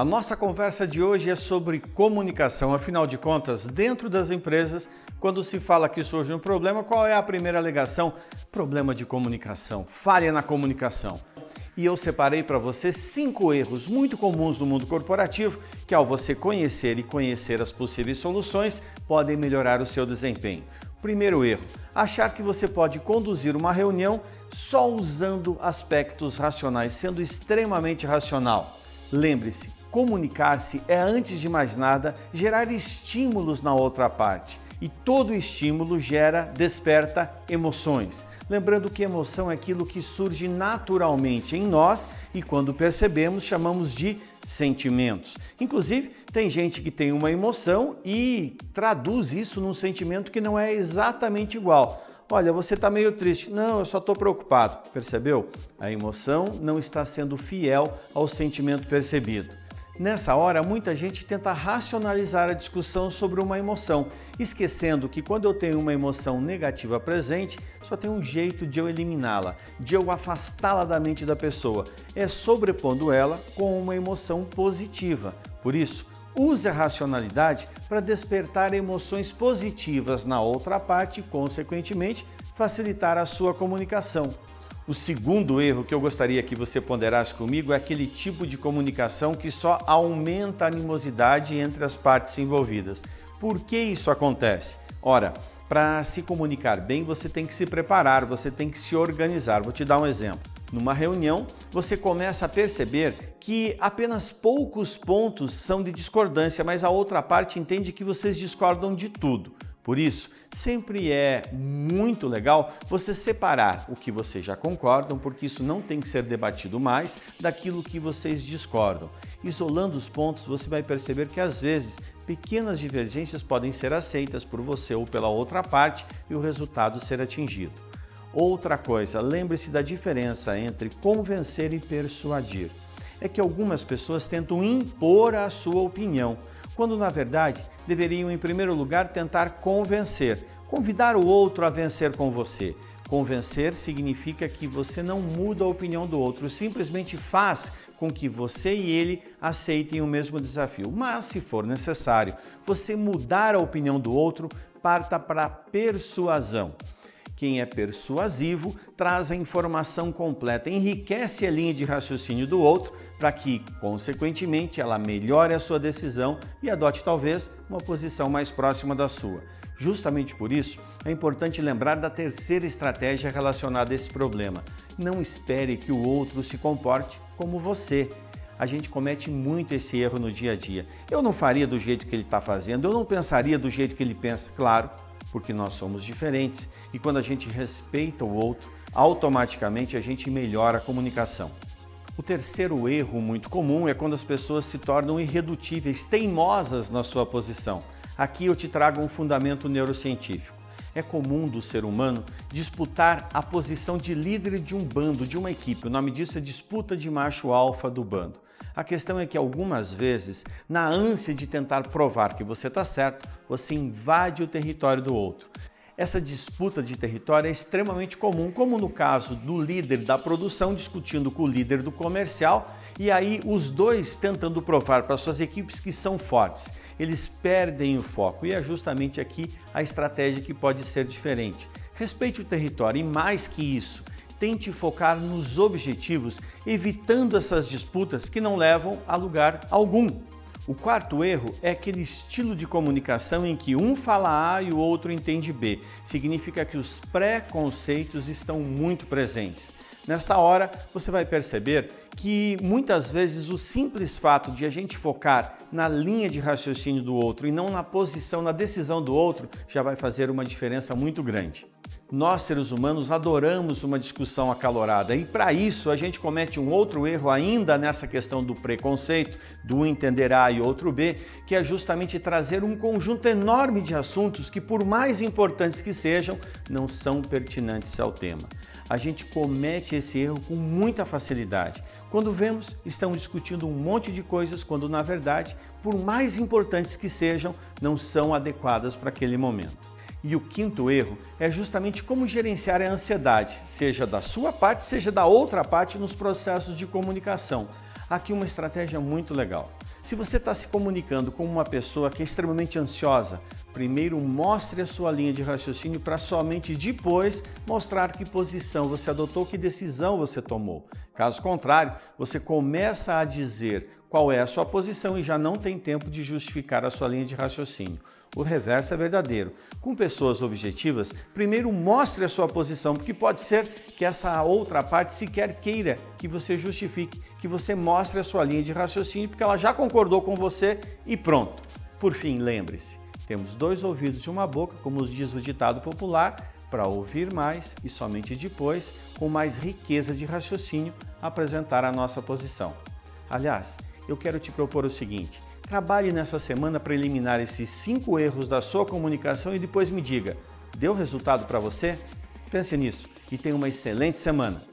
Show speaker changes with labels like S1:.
S1: A nossa conversa de hoje é sobre comunicação. Afinal de contas, dentro das empresas, quando se fala que surge um problema, qual é a primeira alegação? Problema de comunicação, falha na comunicação. E eu separei para você 5 erros muito comuns no mundo corporativo que, ao você conhecer e conhecer as possíveis soluções, podem melhorar o seu desempenho. Primeiro erro, achar que você pode conduzir uma reunião só usando aspectos racionais, sendo extremamente racional. Lembre-se, comunicar-se é, antes de mais nada, gerar estímulos na outra parte. E todo estímulo desperta emoções. Lembrando que emoção é aquilo que surge naturalmente em nós e, quando percebemos, chamamos de sentimentos. Inclusive, tem gente que tem uma emoção e traduz isso num sentimento que não é exatamente igual. Olha, você está meio triste. Não, eu só estou preocupado. Percebeu? A emoção não está sendo fiel ao sentimento percebido. Nessa hora, muita gente tenta racionalizar a discussão sobre uma emoção, esquecendo que quando eu tenho uma emoção negativa presente, só tem um jeito de eu eliminá-la, de eu afastá-la da mente da pessoa, é sobrepondo ela com uma emoção positiva. Por isso, use a racionalidade para despertar emoções positivas na outra parte e, consequentemente, facilitar a sua comunicação. O segundo erro que eu gostaria que você ponderasse comigo é aquele tipo de comunicação que só aumenta a animosidade entre as partes envolvidas. Por que isso acontece? Ora, para se comunicar bem, você tem que se preparar, você tem que se organizar. Vou te dar um exemplo. Numa reunião, você começa a perceber que apenas poucos pontos são de discordância, mas a outra parte entende que vocês discordam de tudo. Por isso, sempre é muito legal você separar o que vocês já concordam, porque isso não tem que ser debatido mais, daquilo que vocês discordam. Isolando os pontos, você vai perceber que às vezes pequenas divergências podem ser aceitas por você ou pela outra parte e o resultado ser atingido. Outra coisa, lembre-se da diferença entre convencer e persuadir. É que algumas pessoas tentam impor a sua opinião, quando na verdade deveriam em primeiro lugar tentar convencer, convidar o outro a vencer com você. Convencer significa que você não muda a opinião do outro, simplesmente faz com que você e ele aceitem o mesmo desafio. Mas, se for necessário, você mudar a opinião do outro, parta para a persuasão. Quem é persuasivo traz a informação completa, enriquece a linha de raciocínio do outro para que, consequentemente, ela melhore a sua decisão e adote talvez uma posição mais próxima da sua. Justamente por isso, é importante lembrar da terceira estratégia relacionada a esse problema. Não espere que o outro se comporte como você. A gente comete muito esse erro no dia a dia. Eu não faria do jeito que ele está fazendo, eu não pensaria do jeito que ele pensa, claro, porque nós somos diferentes e quando a gente respeita o outro, automaticamente a gente melhora a comunicação. O terceiro erro muito comum é quando as pessoas se tornam irredutíveis, teimosas na sua posição. Aqui eu te trago um fundamento neurocientífico. É comum do ser humano disputar a posição de líder de um bando, de uma equipe. O nome disso é disputa de macho alfa do bando. A questão é que algumas vezes, na ânsia de tentar provar que você está certo, você invade o território do outro. Essa disputa de território é extremamente comum, como no caso do líder da produção discutindo com o líder do comercial, e aí os dois tentando provar para suas equipes que são fortes. Eles perdem o foco e é justamente aqui a estratégia que pode ser diferente. Respeite o território e, mais que isso, tente focar nos objetivos, evitando essas disputas que não levam a lugar algum. O quarto erro é aquele estilo de comunicação em que um fala A e o outro entende B. Significa que os preconceitos estão muito presentes. Nesta hora, você vai perceber que muitas vezes o simples fato de a gente focar na linha de raciocínio do outro e não na posição, na decisão do outro, já vai fazer uma diferença muito grande. Nós, seres humanos, adoramos uma discussão acalorada e, para isso, a gente comete um outro erro ainda nessa questão do preconceito, do entender A e outro B, que é justamente trazer um conjunto enorme de assuntos que, por mais importantes que sejam, não são pertinentes ao tema. A gente comete esse erro com muita facilidade. Quando vemos, estamos discutindo um monte de coisas, quando, na verdade, por mais importantes que sejam, não são adequadas para aquele momento. E o quinto erro é justamente como gerenciar a ansiedade, seja da sua parte, seja da outra parte nos processos de comunicação. Aqui uma estratégia muito legal. Se você está se comunicando com uma pessoa que é extremamente ansiosa, primeiro mostre a sua linha de raciocínio para somente depois mostrar que posição você adotou, que decisão você tomou. Caso contrário, você começa a dizer qual é a sua posição e já não tem tempo de justificar a sua linha de raciocínio. O reverso é verdadeiro. Com pessoas objetivas, primeiro mostre a sua posição, porque pode ser que essa outra parte sequer queira que você justifique, que você mostre a sua linha de raciocínio, porque ela já concordou com você e pronto. Por fim, lembre-se, temos 2 ouvidos e uma boca, como diz o ditado popular, para ouvir mais e somente depois, com mais riqueza de raciocínio, apresentar a nossa posição. Aliás, eu quero te propor o seguinte: trabalhe nessa semana para eliminar esses 5 erros da sua comunicação e depois me diga, deu resultado para você? Pense nisso e tenha uma excelente semana.